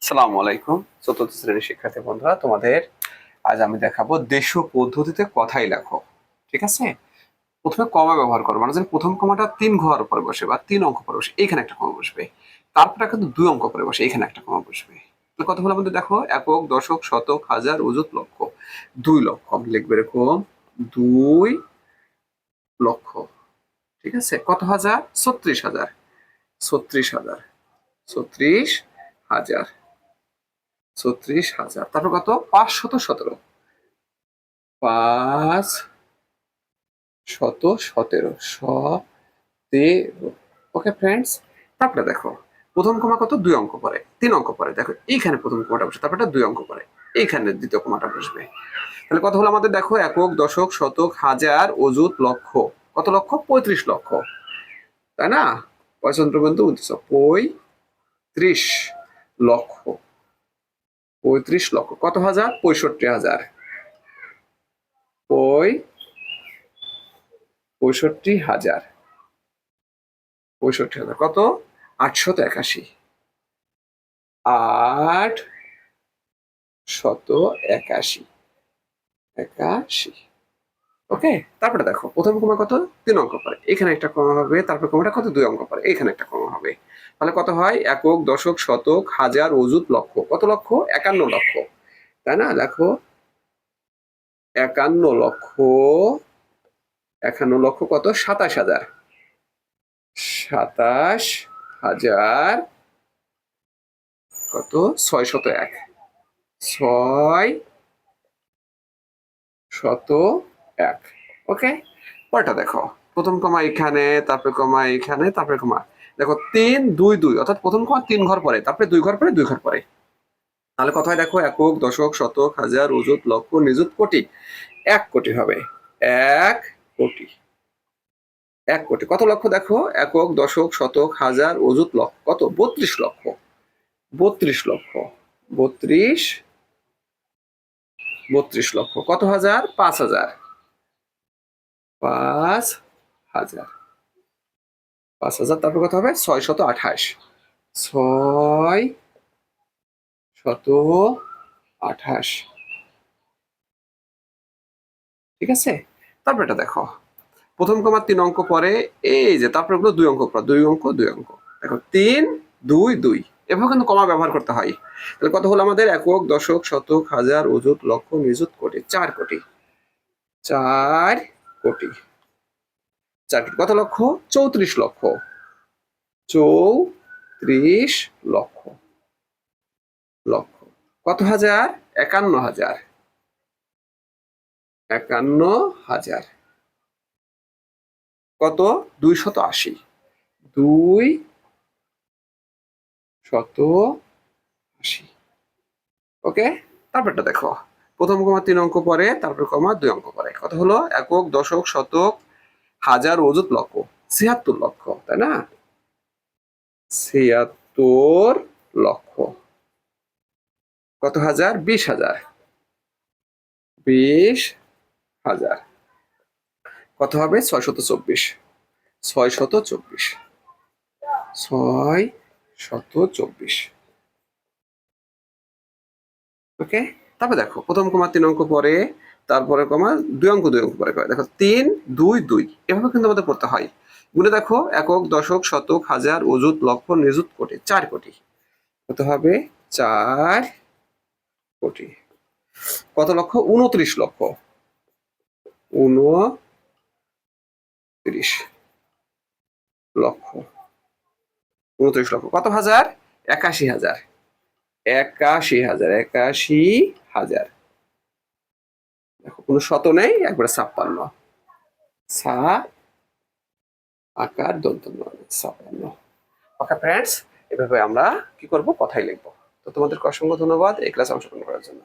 আসসালামু আলাইকুম চতুর্থ শ্রেণীর শিক্ষার্থী বন্ধুরা, তোমাদের আজ আমি দেখাবো দেশীয় পদ্ধতিতে কথাই লেখো। ঠিক আছে, প্রথমে কমা ব্যবহার করো, মানে যেন প্রথম কমাটা 3 ঘর পরে বসে বা 3 অঙ্ক পরে বসে, এইখানে একটা কমা বসবে। তারপরে কিন্তু 2 অঙ্ক পরে বসে, এখানে একটা কমা বসবে। তাহলে কথা হলো আমাদের, দেখো, একক, দশক, শতক, হাজার, অযুত, লক্ষ। 2 লক্ষ আমি লিখবে এরকম, 2 লক্ষ। ঠিক আছে, কত হাজার? 36,000। 36,000, 36,000, 36,000। তারপর কত? 517, 517, 17। ওকে ফ্রেন্ডস, তারপরে দেখো প্রথম কমা কত? 2 অঙ্ক পরে, 3 অঙ্ক পরে। দেখো এইখানে প্রথম কমাটা বসে, তারপরে 2 অঙ্ক পরে এইখানে দ্বিতীয় কমাটা বসবে। তাহলে কত হলো আমাদের? দেখো, একক, দশক, শতক, হাজার, অযুত, লক্ষ। কত লক্ষ? 35 লক্ষ, তাই না? পয়সন্ত্র বিন্দু 35 লক্ষ। 35 লক্ষ। কত হাজার? 65,000। 65,000, 65,000। কত? 881, 881, 81। ওকে, তারপরে দেখো প্রথম কমা কত? 3 অঙ্ক পরে, এখানে একটা কমা হবে। তারপরে কমাটা কত? 2 অঙ্ক পরে, এখানে একটা কমা হবে। তাহলে কত হয়? একক, দশক, শতক, হাজার, অযুত, লক্ষ। কত লক্ষ? 51 লক্ষ, তাই না? দেখো, 51 লক্ষ। 51 লক্ষ কত? 27,000, 27,000। কত? 601, 601। ওকে, পরটা দেখো, প্রথম কমা এখানে, তারপরে কমা এখানে, তারপরে কমা। দেখো 3 2 2, অর্থাৎ প্রথম কমা 3 ঘর পরে, তারপরে 2 ঘর পরে, 2 ঘর পরে। তাহলে কত হয়? দেখো, একক, দশক, শতক, হাজার, অযুত, লক্ষ, নিযুত, কোটি। 1 কোটি হবে, 1 কোটি। 1 কোটি। কত লক্ষ? দেখো, একক, দশক, শতক, হাজার, অযুত, লক্ষ। কত? 32 লক্ষ। 32 লক্ষ, 32, 32 লক্ষ। কত হাজার? 5,000, 5,000, 5,000। তারপর কত হবে? 628, 628। ঠিক আছে, তারপর এটা দেখো, প্রথম কমা 3 অঙ্ক পরে, এই যে তারপরে গুলো 2 অঙ্ক পর, 2 অঙ্ক, 2 অঙ্ক। দেখো 3 2 2, এভাবে কিন্তু কমা ব্যবহার করতে হয়। তাহলে কত হলো আমাদের? একক, দশক, শতক, হাজার, অযুত, লক্ষ, নিযুত, কোটি। 4 কোটি, 4 কোটি, 4 কোটি। কত লক্ষ? 34 লক্ষ, 34 লক্ষ, লক্ষ। কত হাজার? 51,000, 51,000। কত? 280, 280। ওকে, তারপরটা দেখো, প্রথম কমা 3 অঙ্ক পরে, তারপর কমা 2 অঙ্ক পরে। কত হলো? একক, দশক, শতক, হাজার, অযুত, লক্ষ। 76 লক্ষ, তাই না? 76 লক্ষ। কত হাজার? 20,000, 20,000। কত হবে? 624, 624, 624। ওকে, তারপর দেখো, প্রথম কমা 3 অঙ্ক পরে, তারপরে কমা 2 অঙ্ক, 2 অঙ্ক পরে করে। দেখো 3 2 2, এভাবে কিন্তু আমাদের পড়তে হয়। গুণে দেখো, একক, দশক, শতক, হাজার, অযুত, লক্ষ, নিযুত, কোটি। 4 কোটি। কত হবে? 4 কোটি। কত লক্ষ? 29 লক্ষ, 29 লক্ষ, 29 লক্ষ। কত হাজার? 81,000, 81,000, 81,000। দেখো কোনো শত নেই, একবারে 56। সা আকার দন্ত নয়, 56। ওকে ফ্রেন্ডস, এভাবে আমরা কি করব? কথাই লিখবো। তো তোমাদেরকে অসংখ্য ধন্যবাদ এই ক্লাসে অংশগ্রহণ করার জন্য।